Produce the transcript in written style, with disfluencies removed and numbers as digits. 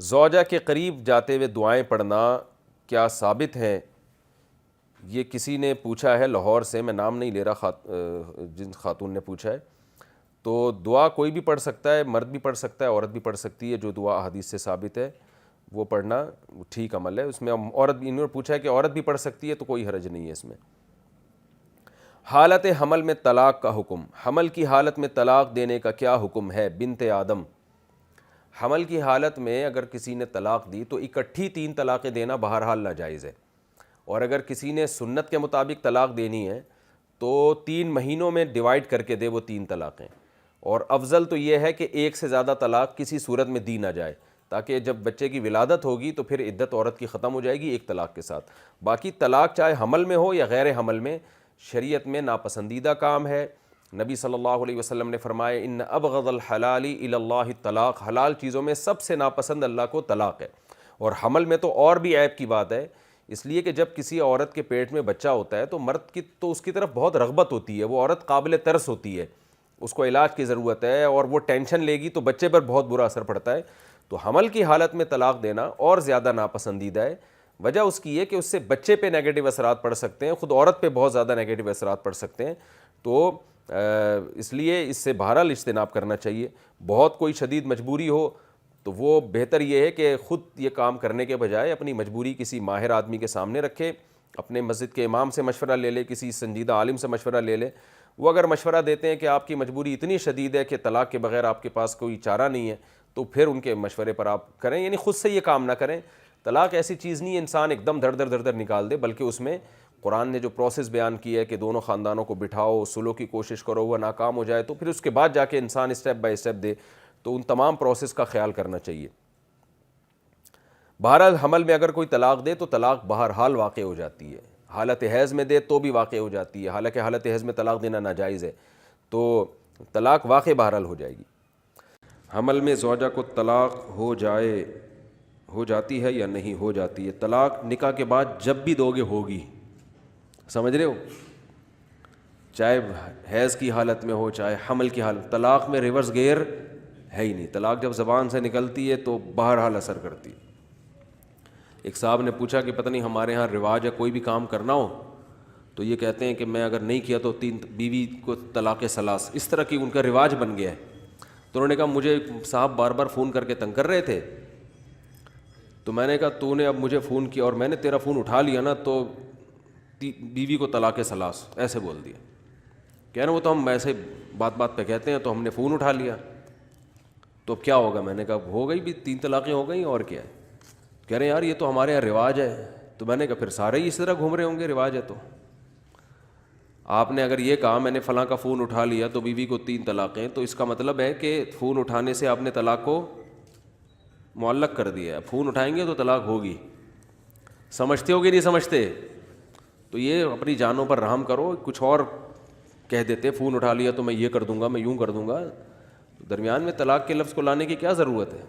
زوجہ کے قریب جاتے ہوئے دعائیں پڑھنا کیا ثابت ہیں؟ یہ کسی نے پوچھا ہے لاہور سے، میں نام نہیں لے رہا، جن خاتون نے پوچھا ہے. تو دعا کوئی بھی پڑھ سکتا ہے، مرد بھی پڑھ سکتا ہے، عورت بھی پڑھ سکتی ہے. جو دعا احادیث سے ثابت ہے وہ پڑھنا ٹھیک عمل ہے. اس میں عورت بھی، انہوں نے پوچھا ہے کہ عورت بھی پڑھ سکتی ہے، تو کوئی حرج نہیں ہے اس میں. حالت حمل میں طلاق کا حکم. حمل کی حالت میں طلاق دینے کا کیا حکم ہے؟ بنت آدم. حمل کی حالت میں اگر کسی نے طلاق دی تو اکٹھی 3 طلاقیں دینا بہرحال ناجائز ہے. اور اگر کسی نے سنت کے مطابق طلاق دینی ہے تو 3 مہینوں میں ڈیوائیڈ کر کے دے وہ 3 طلاقیں. اور افضل تو یہ ہے کہ ایک سے زیادہ طلاق کسی صورت میں دی نہ جائے، تاکہ جب بچے کی ولادت ہوگی تو پھر عدت عورت کی ختم ہو جائے گی ایک طلاق کے ساتھ. باقی طلاق چاہے حمل میں ہو یا غیر حمل میں، شریعت میں ناپسندیدہ کام ہے. نبی صلی اللہ علیہ وسلم نے فرمایا ان ابغض الحلال الی اللہ الطلاق، حلال چیزوں میں سب سے ناپسند اللہ کو طلاق ہے. اور حمل میں تو اور بھی عیب کی بات ہے، اس لیے کہ جب کسی عورت کے پیٹ میں بچہ ہوتا ہے تو مرد کی تو اس کی طرف بہت رغبت ہوتی ہے، وہ عورت قابل ترس ہوتی ہے، اس کو علاج کی ضرورت ہے، اور وہ ٹینشن لے گی تو بچے پر بہت برا اثر پڑتا ہے. تو حمل کی حالت میں طلاق دینا اور زیادہ ناپسندیدہ ہے. وجہ اس کی ہے کہ اس سے بچے پہ نیگیٹو اثرات پڑ سکتے ہیں، خود عورت پہ بہت زیادہ نیگیٹو اثرات پڑ سکتے ہیں. تو اس لیے اس سے بہرحال اجتناب کرنا چاہیے. بہت کوئی شدید مجبوری ہو تو وہ بہتر یہ ہے کہ خود یہ کام کرنے کے بجائے اپنی مجبوری کسی ماہر آدمی کے سامنے رکھے، اپنے مسجد کے امام سے مشورہ لے لے، کسی سنجیدہ عالم سے مشورہ لے لے. وہ اگر مشورہ دیتے ہیں کہ آپ کی مجبوری اتنی شدید ہے کہ طلاق کے بغیر آپ کے پاس کوئی چارہ نہیں ہے، تو پھر ان کے مشورے پر آپ کریں، یعنی خود سے یہ کام نہ کریں. طلاق ایسی چیز نہیں ہے انسان ایک دم دھڑ دھڑ نکال دے، بلکہ اس میں قرآن نے جو پروسیس بیان کی ہے کہ دونوں خاندانوں کو بٹھاؤ، صلح کی کوشش کرو، وہ ناکام ہو جائے تو پھر اس کے بعد جا کے انسان اسٹیپ بائی اسٹیپ دے. تو ان تمام پروسیس کا خیال کرنا چاہیے. بہرحال حمل میں اگر کوئی طلاق دے تو طلاق بہرحال واقع ہو جاتی ہے. حالت حیض میں دے تو بھی واقع ہو جاتی ہے، حالانکہ حالت حیض میں طلاق دینا ناجائز ہے، تو طلاق واقع بہرحال ہو جائے گی. حمل میں زوجہ کو طلاق ہو جاتی ہے یا نہیں ہو جاتی ہے؟ طلاق نکاح کے بعد جب بھی دو گے ہوگی، سمجھ رہے ہو، چاہے حیض کی حالت میں ہو چاہے حمل کی حالت. طلاق میں ریورس گیئر ہے ہی نہیں. طلاق جب زبان سے نکلتی ہے تو بہرحال اثر کرتی ہے. ایک صاحب نے پوچھا کہ پتہ نہیں ہمارے ہاں رواج ہے کوئی بھی کام کرنا ہو تو یہ کہتے ہیں کہ میں اگر نہیں کیا تو 3 بیوی کو طلاق ثلاث، اس طرح کی ان کا رواج بن گیا ہے. تو انہوں نے کہا مجھے صاحب بار بار فون کر کے تنگ کر رہے تھے، تو میں نے کہا تو نے اب مجھے فون کیا اور میں نے تیرا فون اٹھا لیا نا تو بیوی کو طلاق ثلاث ایسے بول دیا. کہہ رہے وہ تو ہم ایسے بات بات پہ کہتے ہیں، تو ہم نے فون اٹھا لیا تو اب کیا ہوگا؟ میں نے کہا ہو گئی بھی 3 طلاقیں ہو گئیں اور کیا ہے. کہہ رہے ہیں یار یہ تو ہمارے یہاں رواج ہے. تو میں نے کہا پھر سارے ہی اس طرح گھوم رہے ہوں گے، رواج ہے تو. آپ نے اگر یہ کہا میں نے فلاں کا فون اٹھا لیا تو بیوی کو 3 طلاقیں، تو اس کا مطلب ہے کہ فون اٹھانے سے آپ نے طلاق کو معلق کر دیا ہے. فون اٹھائیں گے تو طلاق ہوگی. سمجھتے ہو کہ نہیں سمجھتے؟ تو یہ اپنی جانوں پر رحم کرو. کچھ اور کہہ دیتے فون اٹھا لیا تو میں یہ کر دوں گا، میں یوں کر دوں گا. درمیان میں طلاق کے لفظ کو لانے کی کیا ضرورت ہے؟